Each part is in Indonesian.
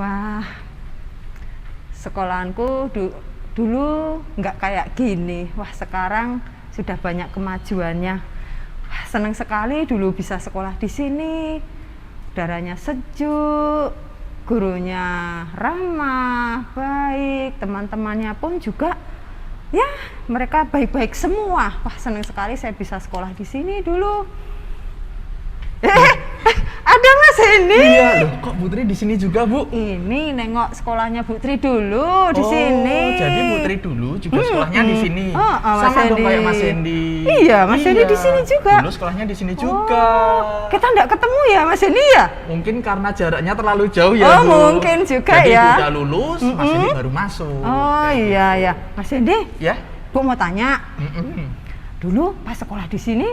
Wah, sekolahanku dulu nggak kayak gini. Wah, sekarang sudah banyak kemajuannya. Wah, senang sekali dulu bisa sekolah di sini. Udaranya sejuk, gurunya ramah, baik, teman-temannya pun juga ya mereka baik-baik semua. Wah, senang sekali saya bisa sekolah di sini dulu. Ada Mas Hendy. Iya loh, kok Bu Tri di sini juga, Bu? Ini nengok sekolahnya Bu Tri dulu di sini. Oh, jadi Bu Tri dulu juga sekolahnya di sini. Mas Sama dong Hendy. kayak Mas Hendy. Iya, Mas Hendy di sini juga. Dulu sekolahnya di sini juga. Kita nggak ketemu ya Mas Hendy ya? Mungkin karena jaraknya terlalu jauh ya, Oh, Bu. mungkin juga jadi, ya. Jadi udah lulus, Mas Hendy baru masuk. Oh iya ya, Mas Hendy. Ya? Bu mau tanya. Dulu pas sekolah di sini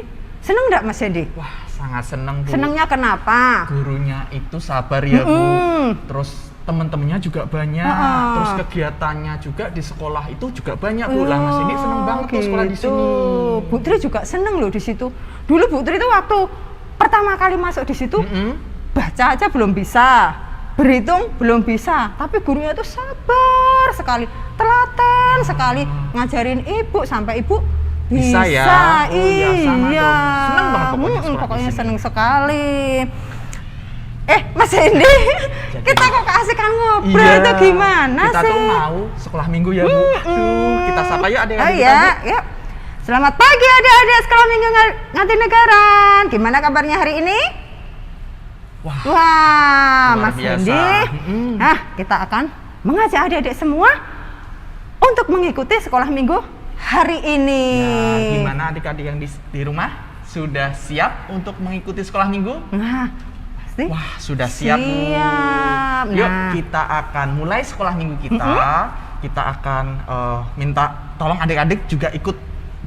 seneng nggak Mas Hendy? Wah, sangat seneng, Bu. Senengnya kenapa? Gurunya itu sabar ya, Bu. Terus teman-temannya juga banyak. Terus kegiatannya juga di sekolah itu juga banyak, Bu. Lah Mas Hendy seneng banget tuh sekolah di sini. Bu Tri juga seneng loh di situ. Dulu Bu Tri itu waktu pertama kali masuk di situ, baca aja belum bisa, berhitung belum bisa, tapi gurunya itu sabar sekali, telaten sekali ngajarin ibu sampai ibu bisa ya? Oh, iya, ya, sama dong. Seneng banget pokoknya sekolah pokoknya di sini. seneng sekali. Mas Hendy, kita kok keasikan ngobrol tuh gimana kita sih? Kita tuh mau sekolah minggu ya, Bu. Aduh, kita sapa yuk adik-adik kita, ya, Bu. yuk. Selamat pagi adik-adik sekolah minggu Ngatinegara. Gimana kabarnya hari ini? Wah, luar Mas biasa. Hendy. Nah, kita akan mengajak adik-adik semua untuk mengikuti sekolah minggu hari ini. Nah, gimana adik-adik yang di rumah sudah siap untuk mengikuti sekolah minggu? Nah, pasti. Wah, sudah siap, Bu. Yuk, kita akan mulai sekolah minggu kita. Kita akan minta tolong adik-adik juga ikut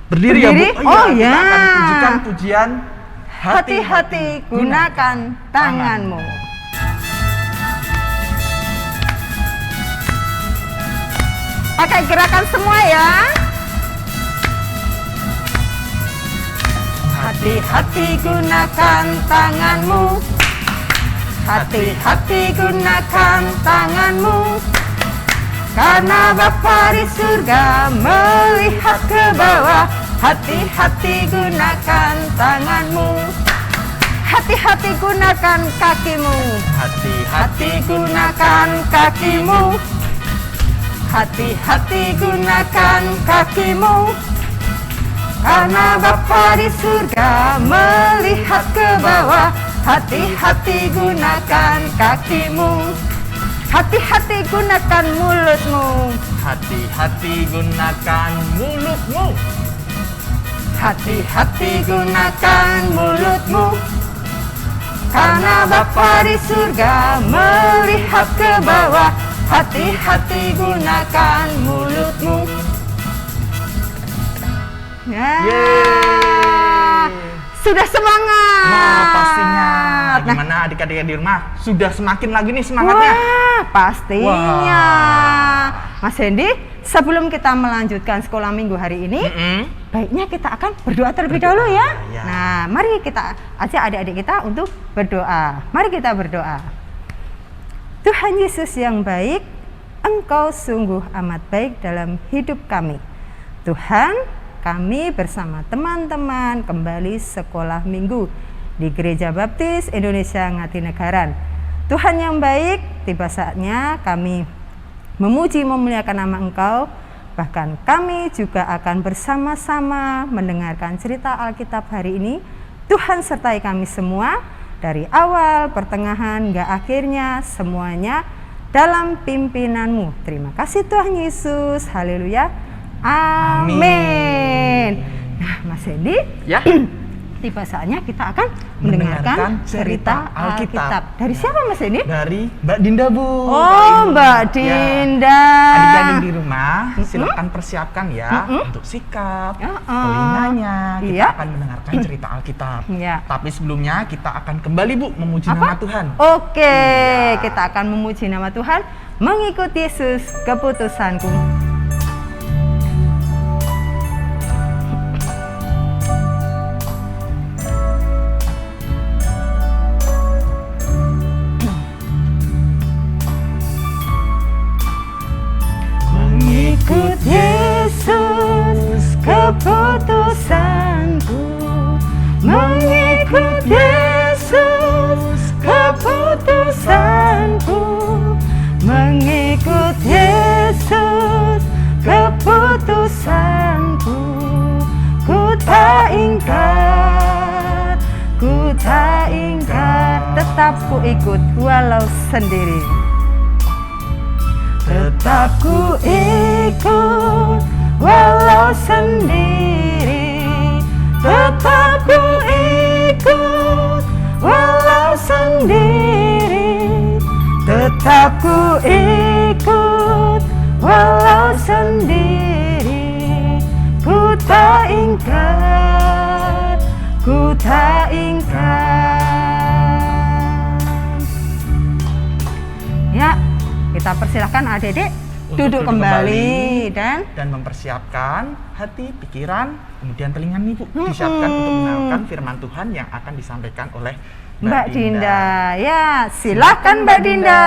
berdiri ya, Bu. Oh Kita ya. akan tunjukkan pujian Hati-hati gunakan tanganmu. Pakai gerakan semua ya. Hati-hati gunakan tanganmu. Hati-hati gunakan tanganmu. Karena Bapa di surga melihat ke bawah. Hati-hati gunakan tanganmu. Hati-hati gunakan kakimu. Hati-hati gunakan kakimu. Hati-hati gunakan kakimu. Karena Bapa di surga melihat ke bawah. Hati-hati gunakan kakimu. Hati-hati gunakan mulutmu. Hati-hati gunakan mulutmu. Hati-hati gunakan mulutmu. Karena Bapa di surga melihat ke bawah. Hati-hati gunakan mulutmu. Ya. Sudah semangat. Nah, pastinya. Gimana adik-adik yang di rumah? Sudah semakin lagi nih semangatnya? Wah, pastinya. Mas Hendy, sebelum kita melanjutkan sekolah minggu hari ini, baiknya kita akan berdoa terlebih dahulu ya. Nah, mari kita ajak adik-adik kita untuk berdoa. Mari kita berdoa. Tuhan Yesus yang baik, Engkau sungguh amat baik dalam hidup kami. Tuhan, kami bersama teman-teman kembali sekolah minggu di Gereja Baptis Indonesia Ngatinegara. Tuhan yang baik, tiba saatnya kami memuji memuliakan nama Engkau. Bahkan kami juga akan bersama-sama mendengarkan cerita Alkitab hari ini. Tuhan sertai kami semua dari awal, pertengahan, hingga akhirnya semuanya dalam pimpinanmu. Terima kasih Tuhan Yesus. Haleluya. Amin. Nah, Mas Hendy, ya. Tiba saatnya kita akan mendengarkan cerita Alkitab. Dari siapa Mas Hendy? Dari Mbak Dinda, Bu. Oh, Mbak Dinda. Adik-adik di rumah, silakan persiapkan ya untuk sikap, telinganya. Kita akan mendengarkan cerita Alkitab. Tapi sebelumnya kita akan kembali, Bu, memuji nama Tuhan. Oke, kita akan memuji nama Tuhan, mengikuti Yesus keputusanku. tetap ku ikut walau sendiri. Tetap ku ikut walau sendiri. Tetap ku ikut walau sendiri. Tetap ku ikut walau sendiri. Ku tak ingkar, ku tak ingkar. Ya, kita persilahkan adik-adik duduk kembali dan mempersiapkan hati, pikiran, kemudian telinga Ibu disiapkan untuk mendengarkan firman Tuhan yang akan disampaikan oleh Mbak Dinda. Ya, silakan Mbak Dinda.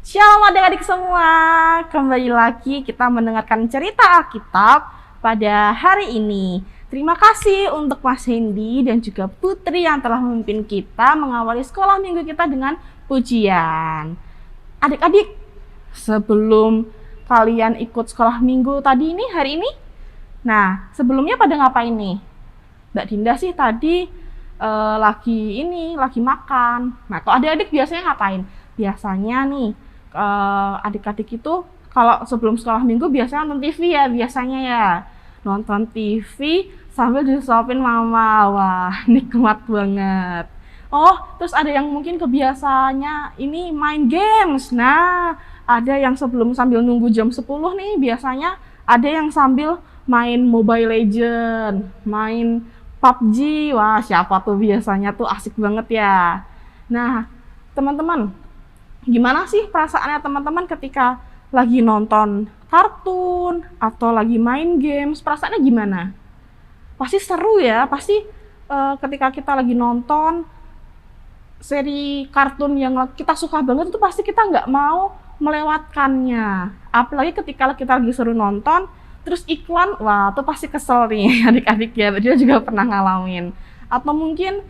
Shalom adik-adik semua, kembali lagi kita mendengarkan cerita Alkitab pada hari ini. Terima kasih untuk Mas Hendy dan juga Putri yang telah memimpin kita mengawali sekolah minggu kita dengan pujian. Adik-adik, sebelum kalian ikut sekolah minggu tadi ini, hari ini, nah sebelumnya pada ngapain nih? Mbak Dinda sih tadi lagi makan. Nah kalau adik-adik biasanya ngapain? Biasanya nih, adik-adik itu kalau sebelum sekolah minggu biasanya nonton TV ya, biasanya ya. Nonton TV sambil disuapin mama, wah nikmat banget. Oh, terus ada yang mungkin kebiasaannya ini main games. Nah, ada yang sambil nunggu jam 10 nih, biasanya ada yang sambil main Mobile Legends, main PUBG. Wah, siapa tuh biasanya tuh asik banget ya. Nah, teman-teman, gimana sih perasaannya teman-teman ketika lagi nonton kartun atau lagi main games? Perasaannya gimana? Pasti seru ya, pasti ketika kita lagi nonton seri kartun yang kita suka banget itu pasti kita nggak mau melewatkannya. Apalagi ketika kita lagi seru nonton, terus iklan, wah tuh pasti kesel nih adik-adik ya, dia juga pernah ngalamin. Atau mungkin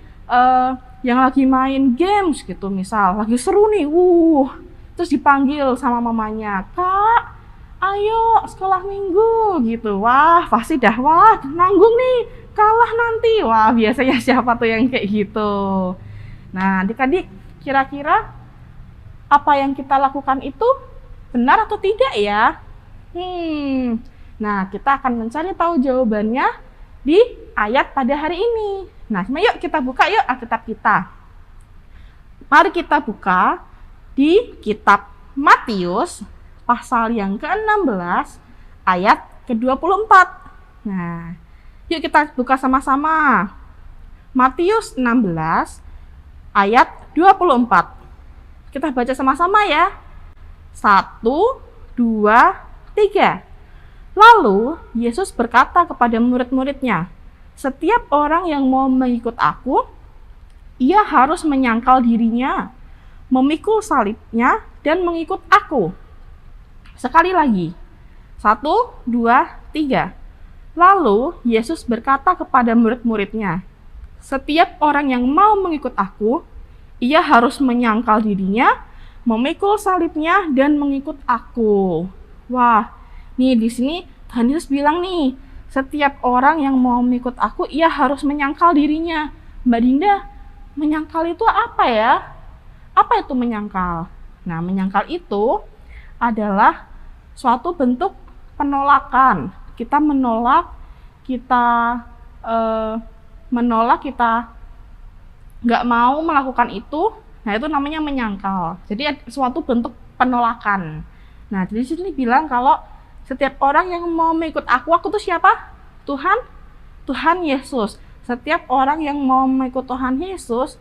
yang lagi main games gitu, misal lagi seru nih, terus dipanggil sama mamanya, Kak, ayo sekolah minggu gitu. Wah pasti dah, wah nanggung nih, kalah nanti. Wah biasanya siapa tuh yang kayak gitu. Nah adik-adik, kira-kira apa yang kita lakukan itu benar atau tidak ya? Nah kita akan mencari tahu jawabannya di ayat pada hari ini. Nah yuk kita buka yuk Alkitab kita. Mari kita buka di kitab Matius pasal yang ke-16 ayat ke-24. Nah, yuk kita buka sama-sama. Matius 16 ayat 24. Kita baca sama-sama ya. 1, 2, 3. Lalu Yesus berkata kepada murid-muridnya, "Setiap orang yang mau mengikut aku, ia harus menyangkal dirinya, memikul salibnya, dan mengikut aku." Sekali lagi. 1, 2, 3. Lalu Yesus berkata kepada murid-muridnya, "Setiap orang yang mau mengikut aku, ia harus menyangkal dirinya, memikul salibnya, dan mengikut aku." Wah, nih di sini Tuhan Yesus bilang nih, setiap orang yang mau mengikut aku, ia harus menyangkal dirinya. Mbak Dinda, menyangkal itu apa ya? Apa itu menyangkal? Nah, menyangkal itu adalah suatu bentuk penolakan. Kita menolak, kita nggak mau melakukan itu. Nah, itu namanya menyangkal. Jadi suatu bentuk penolakan. Nah, di sini bilang kalau setiap orang yang mau mengikut aku tuh siapa? Tuhan Yesus. Setiap orang yang mau mengikut Tuhan Yesus,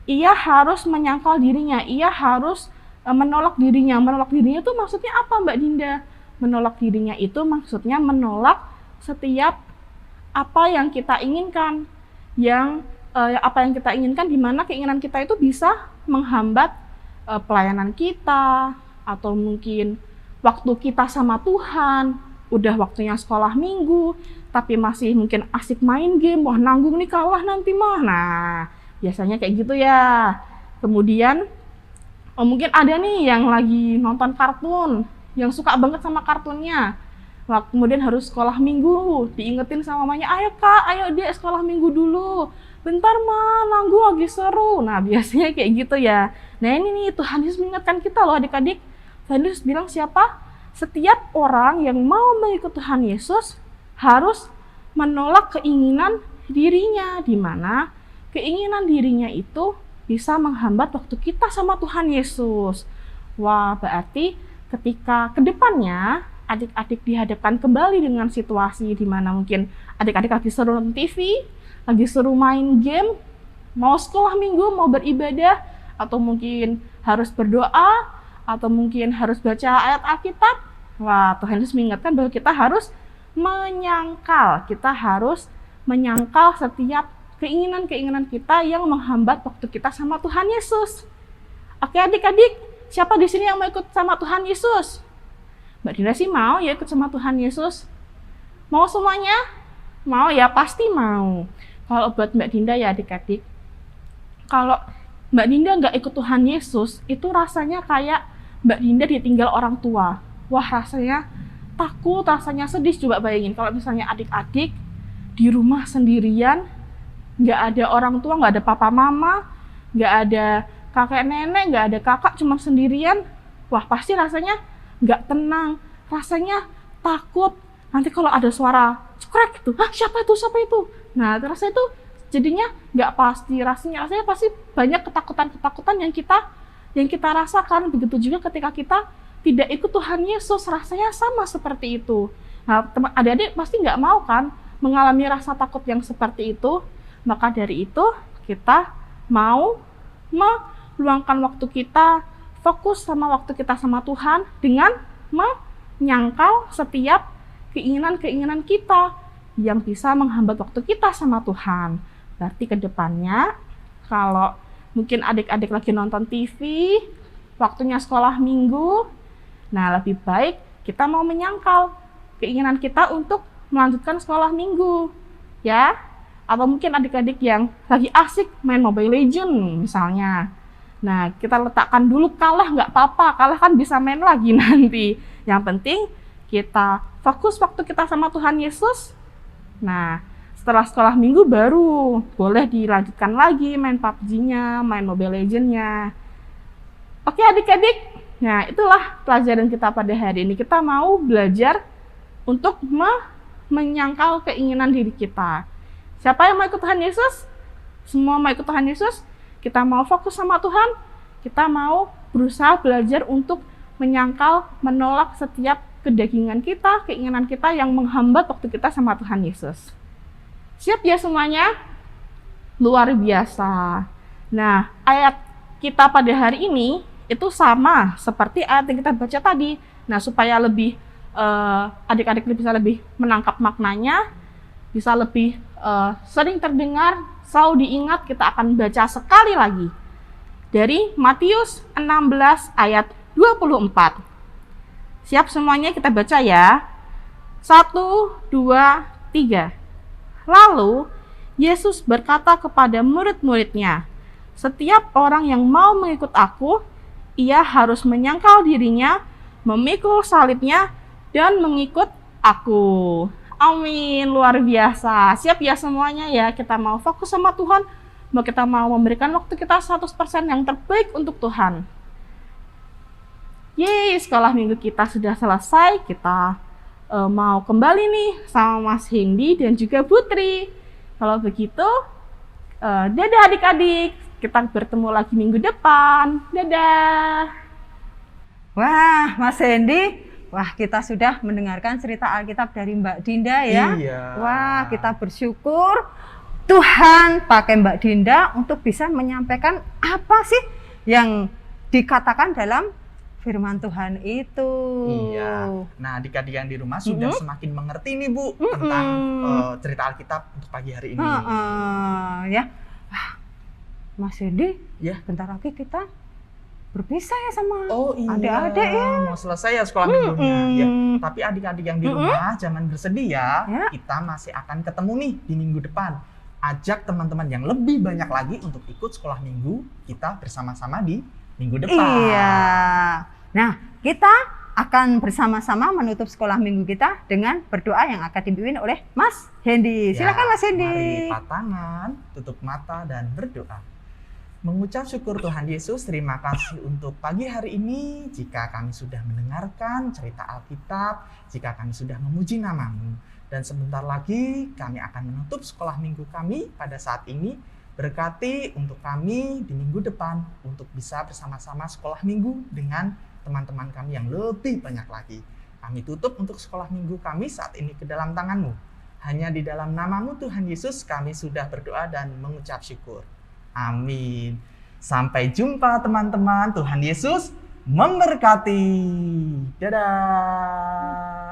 ia harus menyangkal dirinya, ia harus menolak dirinya. Menolak dirinya itu maksudnya apa Mbak Dinda? Menolak dirinya itu maksudnya menolak setiap apa yang kita inginkan. Apa yang kita inginkan, di mana keinginan kita itu bisa menghambat pelayanan kita, atau mungkin waktu kita sama Tuhan. Udah waktunya sekolah minggu, tapi masih mungkin asik main game. Wah nanggung nih, kalah nanti mah. Nah biasanya kayak gitu ya. Kemudian mungkin ada nih yang lagi nonton kartun, yang suka banget sama kartunnya. Kemudian harus sekolah minggu, diingetin sama mamanya, ayo kak, ayo dia sekolah minggu dulu. bentar Ma, nanggu lagi seru. Nah biasanya kayak gitu ya. Nah ini nih Tuhan Yesus mengingatkan kita loh adik-adik. Tuhan Yesus bilang siapa? Setiap orang yang mau mengikut Tuhan Yesus harus menolak keinginan dirinya, di mana keinginan dirinya itu bisa menghambat waktu kita sama Tuhan Yesus. Wah, berarti ketika kedepannya adik-adik dihadapkan kembali dengan situasi di mana mungkin adik-adik lagi seru nonton TV, lagi seru main game, mau sekolah minggu, mau beribadah, atau mungkin harus berdoa, atau mungkin harus baca ayat Alkitab. Wah, Tuhan Yesus mengingatkan bahwa kita harus menyangkal setiap keinginan-keinginan kita yang menghambat waktu kita sama Tuhan Yesus. Oke adik-adik, siapa di sini yang mau ikut sama Tuhan Yesus? Mbak Dinda sih mau ya ikut sama Tuhan Yesus. Mau semuanya? Mau ya, pasti mau. Kalau buat Mbak Dinda ya adik-adik, kalau Mbak Dinda nggak ikut Tuhan Yesus, itu rasanya kayak Mbak Dinda ditinggal orang tua. Wah, rasanya takut, rasanya sedih. Coba bayangin kalau misalnya adik-adik di rumah sendirian, nggak ada orang tua, nggak ada papa mama, nggak ada kakek nenek, nggak ada kakak, cuma sendirian. Wah, pasti rasanya nggak tenang, rasanya takut. Nanti kalau ada suara cekrek gitu, siapa itu? Nah, rasanya itu jadinya nggak pasti, rasanya pasti banyak ketakutan yang kita rasakan. Begitu juga ketika kita tidak ikut Tuhan Yesus, rasanya sama seperti itu. Nah, adik-adik pasti nggak mau kan mengalami rasa takut yang seperti itu. Maka dari itu kita mau meluangkan waktu kita, fokus sama waktu kita sama Tuhan dengan menyangkal setiap keinginan-keinginan kita yang bisa menghambat waktu kita sama Tuhan. Berarti ke depannya kalau mungkin adik-adik lagi nonton TV, waktunya sekolah minggu, nah lebih baik kita mau menyangkal keinginan kita untuk melanjutkan sekolah minggu, ya. Atau mungkin adik-adik yang lagi asik main Mobile Legends misalnya. Nah, kita letakkan dulu, kalah nggak apa-apa, kalah kan bisa main lagi nanti. Yang penting kita fokus waktu kita sama Tuhan Yesus. Nah, setelah sekolah minggu baru boleh dilanjutkan lagi main PUBG-nya, main Mobile Legends-nya. Oke adik-adik, nah itulah pelajaran kita pada hari ini. Kita mau belajar untuk menyangkal keinginan diri kita. Siapa yang mau ikut Tuhan Yesus? Semua mau ikut Tuhan Yesus? Kita mau fokus sama Tuhan? Kita mau berusaha belajar untuk menyangkal, menolak setiap kedagingan kita, keinginan kita yang menghambat waktu kita sama Tuhan Yesus. Siap ya semuanya? Luar biasa. Nah, ayat kita pada hari ini itu sama seperti ayat yang kita baca tadi. Nah, supaya lebih adik-adik bisa lebih menangkap maknanya, bisa lebih sering terdengar, selalu diingat, kita akan baca sekali lagi dari Matius 16 ayat 24. Siap semuanya, kita baca ya. 1, 2, 3. Lalu Yesus berkata kepada murid-muridnya, setiap orang yang mau mengikut aku, ia harus menyangkal dirinya, memikul salibnya, dan mengikut aku. Amin, luar biasa. Siap ya semuanya ya, kita mau fokus sama Tuhan, kita mau memberikan waktu kita 100% yang terbaik untuk Tuhan. Yeay, sekolah minggu kita sudah selesai. Kita mau kembali nih sama Mas Hendy dan juga Putri. Kalau begitu, dadah adik-adik. Kita bertemu lagi minggu depan. Dadah. Wah, Mas Hendy. Wah, kita sudah mendengarkan cerita Alkitab dari Mbak Dinda ya. Iya. Wah, kita bersyukur Tuhan pakai Mbak Dinda untuk bisa menyampaikan apa sih yang dikatakan dalam firman Tuhan itu. Iya. Nah, adik-adik yang di rumah sudah semakin mengerti nih Bu tentang cerita Alkitab untuk pagi hari ini. Ya. Mas Hendy, ya. Bentar lagi kita berpisah ya sama iya. adik-adik ya. Mau selesai ya sekolah minggunya. Ya. Tapi adik-adik yang di rumah jangan bersedih ya. Kita masih akan ketemu nih di minggu depan. Ajak teman-teman yang lebih banyak lagi untuk ikut sekolah minggu kita bersama-sama di minggu depan. Iya. Nah, kita akan bersama-sama menutup sekolah minggu kita dengan berdoa yang akan dipimpin oleh Mas Hendy. Silakan Mas Hendy. Mari lipat tangan, tutup mata dan berdoa. Mengucap syukur Tuhan Yesus, terima kasih untuk pagi hari ini. Jika kami sudah mendengarkan cerita Alkitab, jika kami sudah memuji nama-Mu, dan sebentar lagi kami akan menutup sekolah minggu kami pada saat ini. Berkati untuk kami di minggu depan untuk bisa bersama-sama sekolah minggu dengan teman-teman kami yang lebih banyak lagi. Kami tutup untuk sekolah minggu kami saat ini ke dalam tangan-Mu. Hanya di dalam nama-Mu Tuhan Yesus kami sudah berdoa dan mengucap syukur. Amin. Sampai jumpa teman-teman. Tuhan Yesus memberkati. Dadah.